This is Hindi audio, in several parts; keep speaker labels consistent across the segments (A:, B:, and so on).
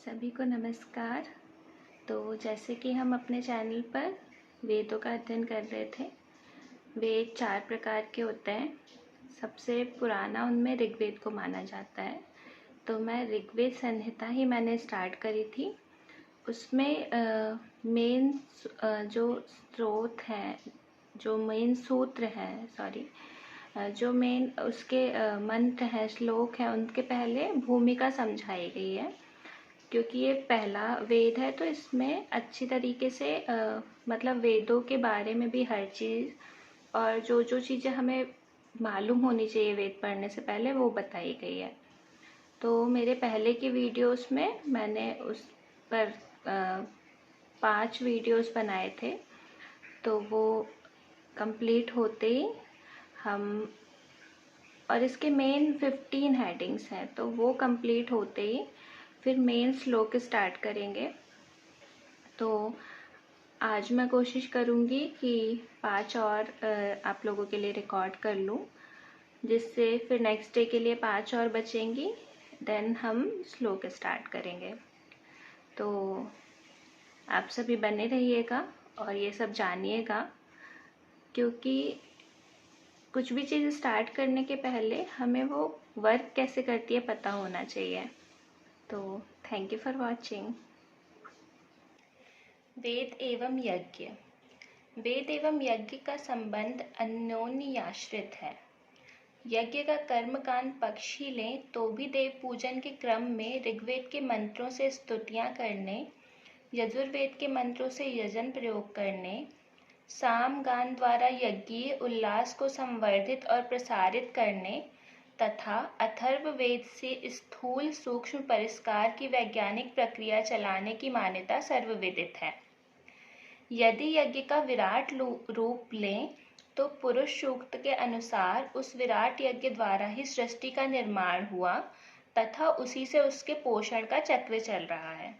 A: सभी को नमस्कार। तो जैसे कि हम अपने चैनल पर वेदों का अध्ययन कर रहे थे। वेद 4 प्रकार के होते हैं। सबसे पुराना उनमें ऋग्वेद को माना जाता है। तो मैं ऋग्वेद संहिता ही मैंने स्टार्ट करी थी। उसमें मेन जो स्रोत है, जो मेन सूत्र है, जो मेन उसके मंत्र है, श्लोक है, उनके पहले भूमिका समझाई गई है। क्योंकि ये पहला वेद है तो इसमें अच्छी तरीके से मतलब वेदों के बारे में भी हर चीज़ और जो जो चीज़ें हमें मालूम होनी चाहिए वेद पढ़ने से पहले वो बताई गई है। तो मेरे पहले की वीडियोस में मैंने उस पर 5 वीडियोस बनाए थे। तो वो कंप्लीट होते ही हम और इसके मेन 15 हेडिंग्स हैं, तो वो कंप्लीट होते ही फिर मेन श्लोक स्टार्ट करेंगे। तो आज मैं कोशिश करूँगी कि 5 और आप लोगों के लिए रिकॉर्ड कर लूँ, जिससे फिर नेक्स्ट डे के लिए 5 और बचेंगी। देन हम श्लोक स्टार्ट करेंगे। तो आप सभी बने रहिएगा और ये सब जानिएगा, क्योंकि कुछ भी चीज़ स्टार्ट करने के पहले हमें वो वर्क कैसे करती है पता होना चाहिए। तो थैंक यू फॉर वॉचिंग। वेद एवं यज्ञ। वेद एवं यज्ञ का संबंध अन्योन्याश्रित है। यज्ञ का कर्मकांड पक्ष ही लें तो भी देव पूजन के क्रम में ऋग्वेद के मंत्रों से स्तुतियाँ करने, यजुर्वेद के मंत्रों से यजन प्रयोग करने, साम गान द्वारा यज्ञीय उल्लास को संवर्धित और प्रसारित करने तथा अथर्ववेद से स्थूल सूक्ष्म परिष्कार की वैज्ञानिक प्रक्रिया चलाने की मान्यता सर्वविदित है। यदि यज्ञ का विराट रूप लें तो पुरुष सूक्त के अनुसार उस विराट यज्ञ द्वारा ही सृष्टि का निर्माण हुआ तथा उसी से उसके पोषण का चक्र चल रहा है।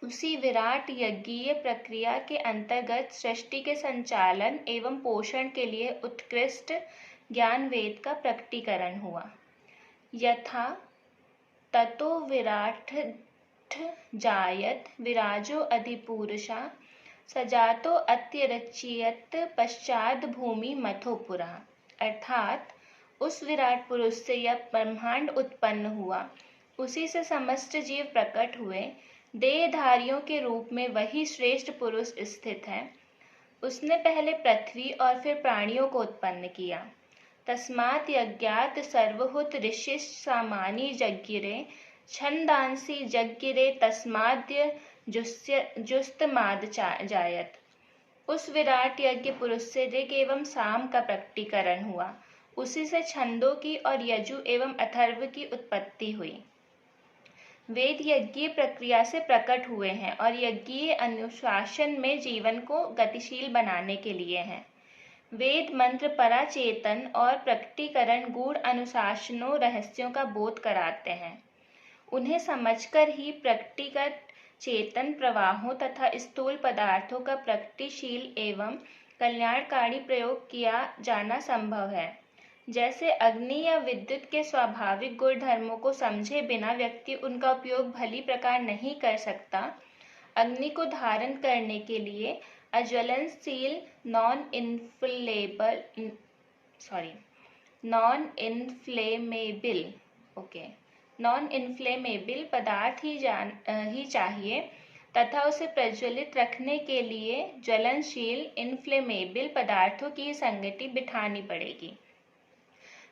A: उसी विराट यज्ञीय प्रक्रिया के अंतर्गत सृष्टि के संचालन एवं पोषण के लिए उत्कृष्ट ज्ञान वेद का प्रकटीकरण हुआ। यथा ततो विराट जायत विराजो अधिपूरुषा सजातो अत्यरचियत पश्चात भूमि मथो पुरा। अर्थात उस विराट पुरुष से यह ब्रह्मांड उत्पन्न हुआ, उसी से समस्त जीव प्रकट हुए, देहधारियों के रूप में वही श्रेष्ठ पुरुष स्थित है। उसने पहले पृथ्वी और फिर प्राणियों को उत्पन्न किया। तस्मात् यज्ञात् सर्वहुत ऋषिश्च सामानि जज्ञिरे छंदांसि जज्ञिरे तस्माद्य जुस्तमाद जायत। उस विराट यज्ञ पुरुष से ऋग एवं साम का प्रकटीकरण हुआ, उसी से छंदों की और यजु एवं अथर्व की उत्पत्ति हुई। वेद यज्ञीय प्रक्रिया से प्रकट हुए हैं और यज्ञीय अनुशासन में जीवन को गतिशील बनाने के लिए हैं। वेद मंत्र पराचेतन और प्रकटीकरण गूढ़ अनुशासनों रहस्यों का बोध कराते हैं। उन्हें समझकर ही प्रकटीगत चेतन प्रवाहों तथा स्थूल पदार्थों का प्रगतिशील एवं कल्याणकारी प्रयोग किया जाना संभव है। जैसे अग्नि या विद्युत के स्वाभाविक गुण धर्मों को समझे बिना व्यक्ति उनका उपयोग भली प्रकार नहीं कर सकता, अग्नि को धारण करने के लिए अज्वलनशील नॉन इन्फ्लेमेबल पदार्थ ही चाहिए तथा उसे प्रज्वलित रखने के लिए ज्वलनशील इन्फ्लेमेबल पदार्थों की संगति बिठानी पड़ेगी।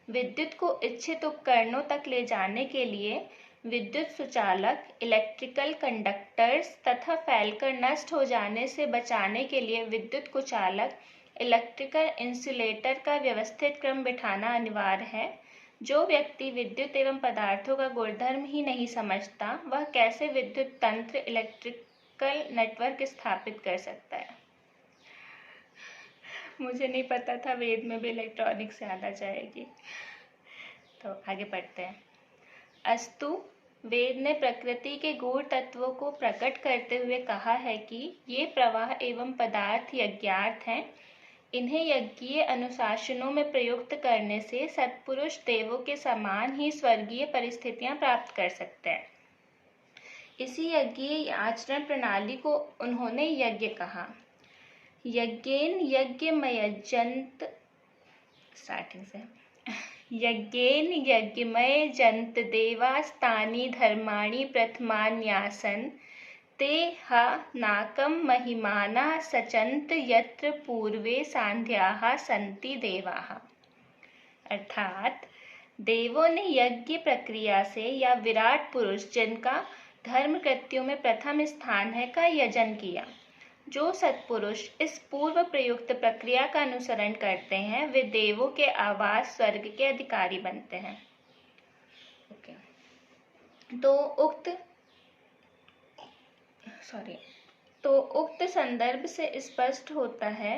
A: विद्युत को इच्छित उपकरणों तक ले जाने के लिए विद्युत सुचालक, इलेक्ट्रिकल कंडक्टर्स तथा फैलकर नष्ट हो जाने से बचाने के लिए विद्युत कुचालक, इलेक्ट्रिकल इंसुलेटर का व्यवस्थित क्रम बिठाना अनिवार्य है। जो व्यक्ति विद्युत एवं पदार्थों का गुणधर्म ही नहीं समझता, वह कैसे विद्युत तंत्र, इलेक्ट्रिकल नेटवर्क स्थापित कर सकता है। मुझे नहीं पता था वेद में भी इलेक्ट्रॉनिक्स याद आ जाएगी। तो आगे पढ़ते हैं। अस्तु, वेद ने प्रकृति के गूढ़ तत्वों को प्रकट करते हुए कहा है कि ये प्रवाह एवं पदार्थ यज्ञार्थ हैं। इन्हें यज्ञीय अनुशासनों में प्रयुक्त करने से सत्पुरुष देवों के समान ही स्वर्गीय परिस्थितियां प्राप्त कर सकते हैं। इसी यज्ञीय आचरण प्रणाली को उन्होंने यज्ञ कहा। यज्ञेन यज्ञमयजन्त स्टार्टिंग से यज्ञेन यज्ञमयजन्त देवास्तानि धर्माणि प्रथमान्यासन् ते हा नाकं महिमानः सचन्त यत्र पूर्वे सांध्याः सन्ति देवाः। अर्थात देवों ने यज्ञ प्रक्रिया से या विराट पुरुष जिनका धर्म कृत्यों में प्रथम स्थान है का यजन किया। जो सत्पुरुष इस पूर्व प्रयुक्त प्रक्रिया का अनुसरण करते हैं वे देवों के आवास स्वर्ग के अधिकारी बनते हैं। तो उक्त संदर्भ से स्पष्ट होता है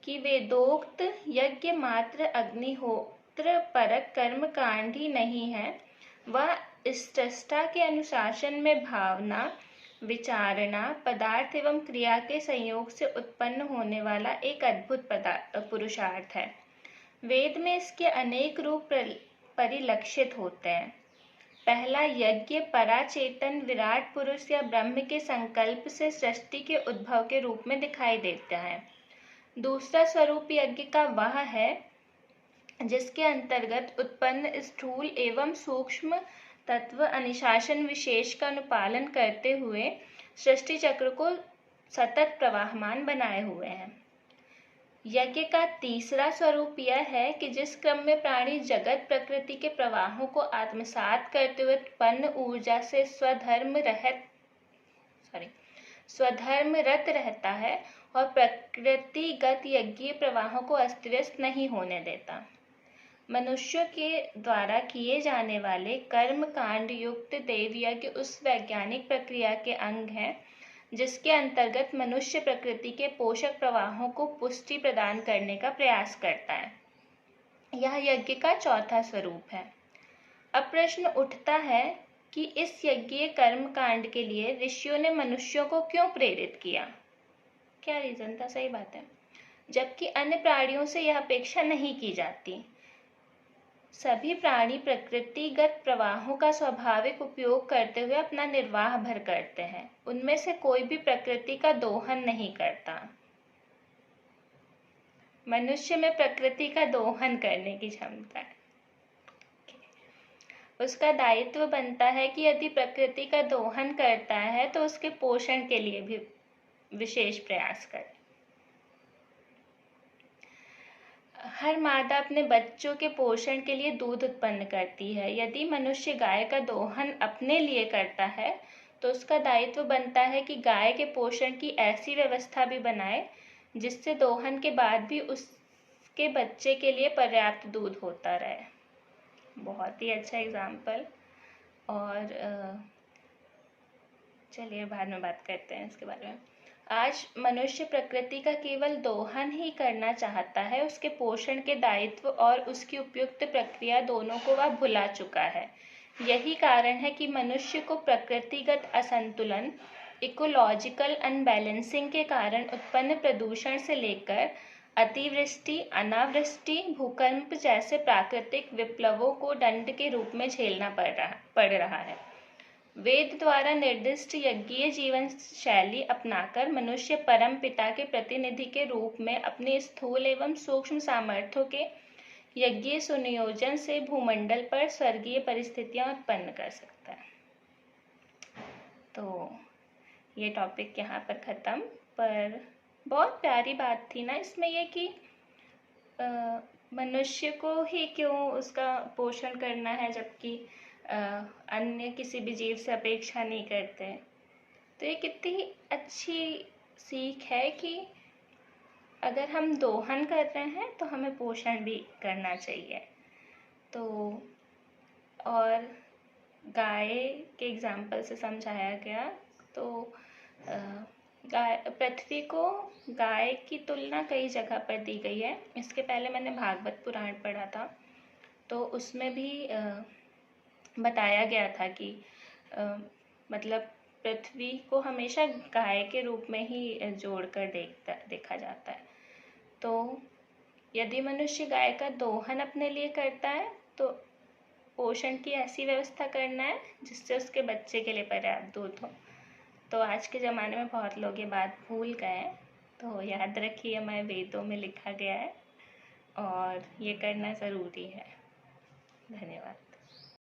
A: कि वेदोक्त यज्ञ मात्र अग्निहोत्र परक कर्म कांड ही नहीं है, वह स्रष्टा के अनुशासन में भावना, विचारणा, पदार्थ एवं क्रिया के संयोग से उत्पन्न होने वाला एक अद्भुत पुरुषार्थ है। वेद में इसके अनेक रूप परिलक्षित होते हैं। पहला यज्ञ पराचेतन विराट पुरुष या ब्रह्म के संकल्प से सृष्टि के उद्भव के रूप में दिखाई देता है। दूसरा स्वरूप यज्ञ का वह है जिसके अंतर्गत उत्पन्न स्थूल एवं सूक्ष्म तत्व अनुशासन विशेष का अनुपालन करते हुए सृष्टि चक्र को सतत प्रवाहमान बनाए हुए हैं। यज्ञ का तीसरा स्वरूप यह है कि जिस क्रम में प्राणी जगत प्रकृति के प्रवाहों को आत्मसात करते हुए उत्पन्न ऊर्जा से स्वधर्मरत रहता है और प्रकृतिगत यज्ञीय प्रवाहों को अस्त व्यस्त नहीं होने देता। मनुष्यों के द्वारा किए जाने वाले कर्म कांड युक्त देव यज्ञ उस वैज्ञानिक प्रक्रिया के अंग हैं जिसके अंतर्गत मनुष्य प्रकृति के पोषक प्रवाहों को पुष्टि प्रदान करने का प्रयास करता है। यह यज्ञ का चौथा स्वरूप है। अब प्रश्न उठता है कि इस यज्ञीय कर्म कांड के लिए ऋषियों ने मनुष्यों को क्यों प्रेरित किया? क्या रीजन था? सही बात है, जबकि अन्य प्राणियों से यह अपेक्षा नहीं की जाती। सभी प्राणी प्रकृतिगत प्रवाहों का स्वाभाविक उपयोग करते हुए अपना निर्वाह भर करते हैं। उनमें से कोई भी प्रकृति का दोहन नहीं करता। मनुष्य में प्रकृति का दोहन करने की क्षमता है। उसका दायित्व बनता है कि यदि प्रकृति का दोहन करता है तो उसके पोषण के लिए भी विशेष प्रयास करे। हर मादा अपने बच्चों के पोषण के लिए दूध उत्पन्न करती है। यदि मनुष्य गाय का दोहन अपने लिए करता है तो उसका दायित्व बनता है कि गाय के पोषण की ऐसी व्यवस्था भी बनाए जिससे दोहन के बाद भी उसके बच्चे के लिए पर्याप्त दूध होता रहे। बहुत ही अच्छा एग्जाम्पल। और चलिए बाद में बात करते हैं इसके बारे में। आज मनुष्य प्रकृति का केवल दोहन ही करना चाहता है, उसके पोषण के दायित्व और उसकी उपयुक्त प्रक्रिया दोनों को वह भुला चुका है। यही कारण है कि मनुष्य को प्रकृतिगत असंतुलन, इकोलॉजिकल अनबैलेंसिंग के कारण उत्पन्न प्रदूषण से लेकर अतिवृष्टि, अनावृष्टि, भूकंप जैसे प्राकृतिक विप्लवों को दंड के रूप में झेलना पड़ रहा है। वेद द्वारा निर्दिष्ट यज्ञीय जीवन शैली अपनाकर मनुष्य परम पिता के प्रतिनिधि के रूप में अपने स्थूल एवं सूक्ष्म सामर्थ्यों के यज्ञीय सुनियोजन से भूमंडल पर स्वर्गीय परिस्थितियां उत्पन्न कर सकता है। तो ये टॉपिक यहाँ पर खत्म। पर बहुत प्यारी बात थी ना इसमें ये कि मनुष्य को ही क्यों उसका पोषण करना है जबकि अन्य किसी भी जीव से अपेक्षा नहीं करते। तो ये कितनी अच्छी सीख है कि अगर हम दोहन कर रहे हैं तो हमें पोषण भी करना चाहिए। तो और गाय के एग्जाम्पल से समझाया गया। तो पृथ्वी को गाय की तुलना कई जगह पर दी गई है। इसके पहले मैंने भागवत पुराण पढ़ा था तो उसमें भी बताया गया था कि मतलब पृथ्वी को हमेशा गाय के रूप में ही जोड़कर देखा जाता है। तो यदि मनुष्य गाय का दोहन अपने लिए करता है तो पोषण की ऐसी व्यवस्था करना है जिससे उसके बच्चे के लिए पर्याप्त दूध हो। तो आज के ज़माने में बहुत लोग ये बात भूल गए हैं, तो याद रखिए हमारे वेदों में लिखा गया है और ये करना ज़रूरी है। धन्यवाद।